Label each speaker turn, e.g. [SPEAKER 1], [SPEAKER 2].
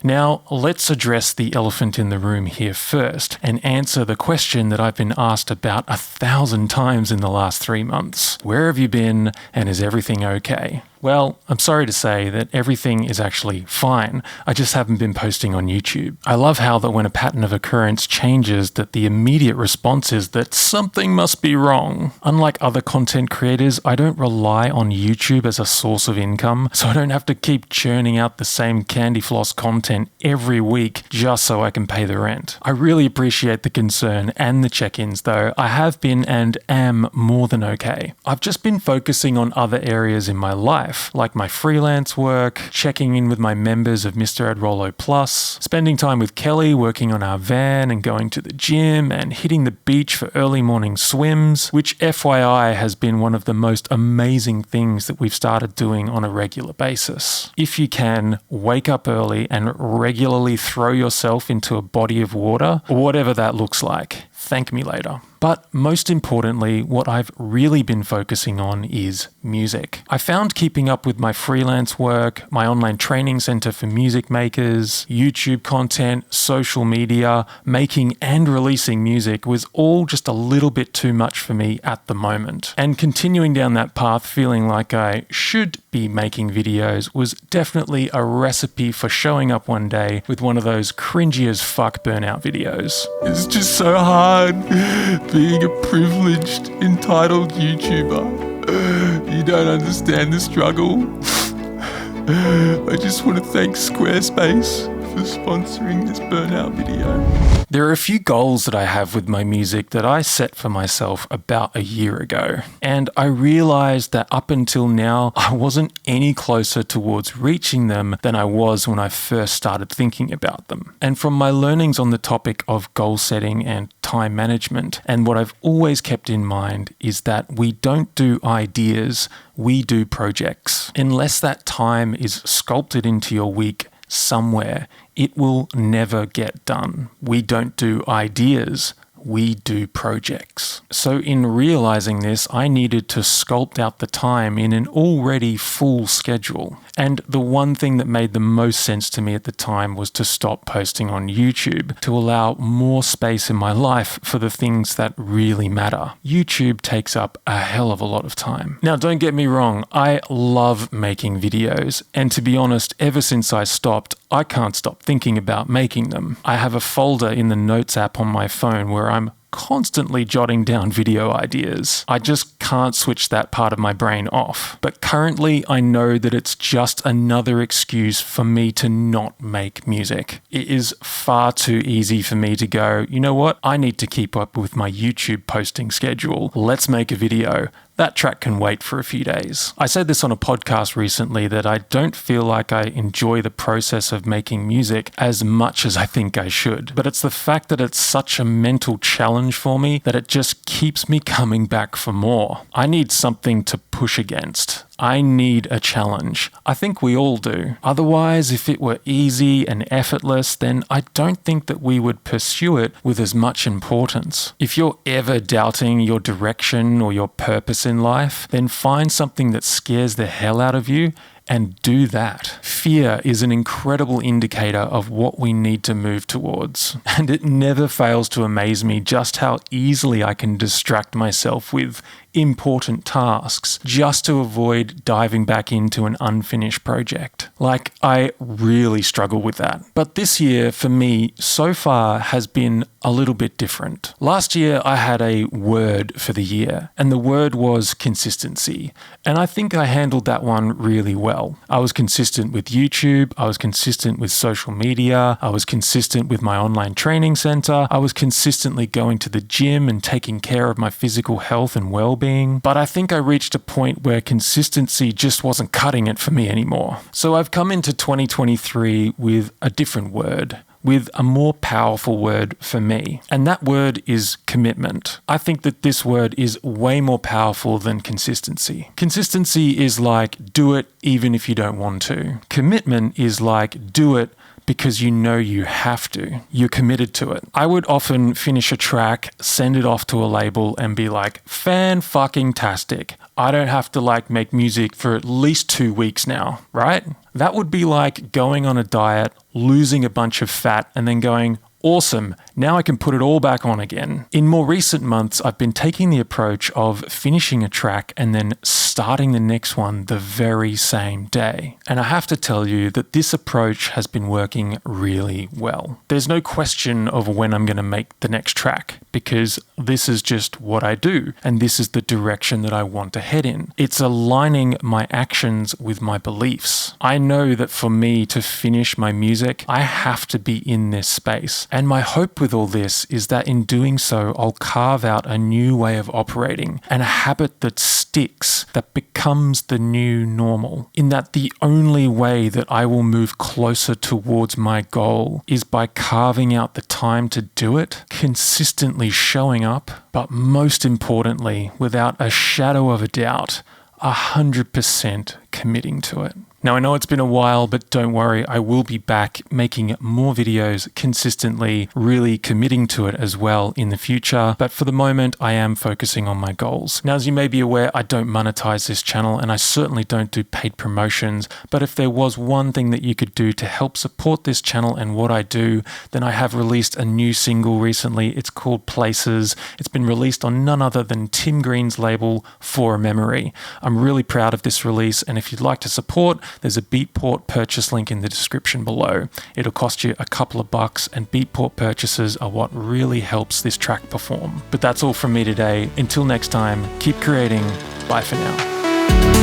[SPEAKER 1] Now, let's address the elephant in the room here first and answer the question that I've been asked about 1,000 times in the last 3 months. Where have you been, and is everything okay? Well, I'm sorry to say that everything is actually fine. I just haven't been posting on YouTube. I love how that when a pattern of occurrence changes, that the immediate response is that something must be wrong. Unlike other content creators, I don't rely on YouTube as a source of income, so I don't have to keep churning out the same candy floss content every week just so I can pay the rent. I really appreciate the concern and the check-ins though. I have been and am more than okay. I've just been focusing on other areas in my life, like my freelance work, checking in with my members of Mr. Adrolo Plus, spending time with Kelly working on our van and going to the gym and hitting the beach for early morning swims, which FYI has been one of the most amazing things that we've started doing on a regular basis. If you can, wake up early and regularly throw yourself into a body of water, or whatever that looks like. Thank me later. But most importantly, what I've really been focusing on is music. I found keeping up with my freelance work, my online training center for music makers, YouTube content, social media, making and releasing music was all just a little bit too much for me at the moment. And continuing down that path feeling like I should be making videos was definitely a recipe for showing up one day with one of those cringy as fuck burnout videos. It's just so hard being a privileged, entitled YouTuber. You don't understand the struggle. I just want to thank Squarespace for sponsoring this burnout video. There are a few goals that I have with my music that I set for myself about a year ago, and I realized that up until now I wasn't any closer towards reaching them than I was when I first started thinking about them. And from my learnings on the topic of goal setting and time management, and what I've always kept in mind is that we don't do ideas, we do projects. Unless that time is sculpted into your week somewhere, it will never get done. We don't do ideas, we do projects. So in realizing this, I needed to sculpt out the time in an already full schedule. And the one thing that made the most sense to me at the time was to stop posting on YouTube, to allow more space in my life for the things that really matter. YouTube takes up a hell of a lot of time. Now, don't get me wrong, I love making videos, and to be honest, ever since I stopped, I can't stop thinking about making them. I have a folder in the Notes app on my phone where I'm constantly jotting down video ideas. I just can't switch that part of my brain off. But currently, I know that it's just another excuse for me to not make music. It is far too easy for me to go, you know what? I need to keep up with my YouTube posting schedule. Let's make a video. That track can wait for a few days. I said this on a podcast recently that I don't feel like I enjoy the process of making music as much as I think I should. But it's the fact that it's such a mental challenge for me that it just keeps me coming back for more. I need something to push against. I need a challenge. I think we all do. Otherwise, if it were easy and effortless, then I don't think that we would pursue it with as much importance. If you're ever doubting your direction or your purpose in life, then find something that scares the hell out of you and do that. Fear is an incredible indicator of what we need to move towards. And it never fails to amaze me just how easily I can distract myself with important tasks just to avoid diving back into an unfinished project. Like, I really struggle with that. But this year, for me, so far has been a little bit different. Last year, I had a word for the year, and the word was consistency. And I think I handled that one really well. I was consistent with YouTube, I was consistent with social media, I was consistent with my online training center, I was consistently going to the gym and taking care of my physical health and well-being. But I think I reached a point where consistency just wasn't cutting it for me anymore. So I've come into 2023 with a different word, with a more powerful word for me. And that word is commitment. I think that this word is way more powerful than consistency. Consistency is like, do it even if you don't want to. Commitment is like, do it because you know you have to. You're committed to it. I would often finish a track, send it off to a label and be like, fan-fucking-tastic. I don't have to like make music for at least 2 weeks now, right? That would be like going on a diet, losing a bunch of fat and then going, awesome, now I can put it all back on again. In more recent months, I've been taking the approach of finishing a track and then starting the next one the very same day. And I have to tell you that this approach has been working really well. There's no question of when I'm going to make the next track because this is just what I do and this is the direction that I want to head in. It's aligning my actions with my beliefs. I know that for me to finish my music, I have to be in this space. And my hope with all this is that in doing so, I'll carve out a new way of operating and a habit that sticks, that becomes the new normal. In that the only way that I will move closer towards my goal is by carving out the time to do it, consistently showing up, but most importantly, without a shadow of a doubt, 100% committing to it. Now, I know it's been a while, but don't worry, I will be back making more videos consistently, really committing to it as well in the future. But for the moment, I am focusing on my goals. Now, as you may be aware, I don't monetize this channel and I certainly don't do paid promotions. But if there was one thing that you could do to help support this channel and what I do, then I have released a new single recently. It's called Places. It's been released on none other than Tim Green's label, For a Memory. I'm really proud of this release, and if you'd like to support, there's a Beatport purchase link in the description below. It'll cost you a couple of bucks, and Beatport purchases are what really helps this track perform. But that's all from me today. Until next time, keep creating. Bye for now.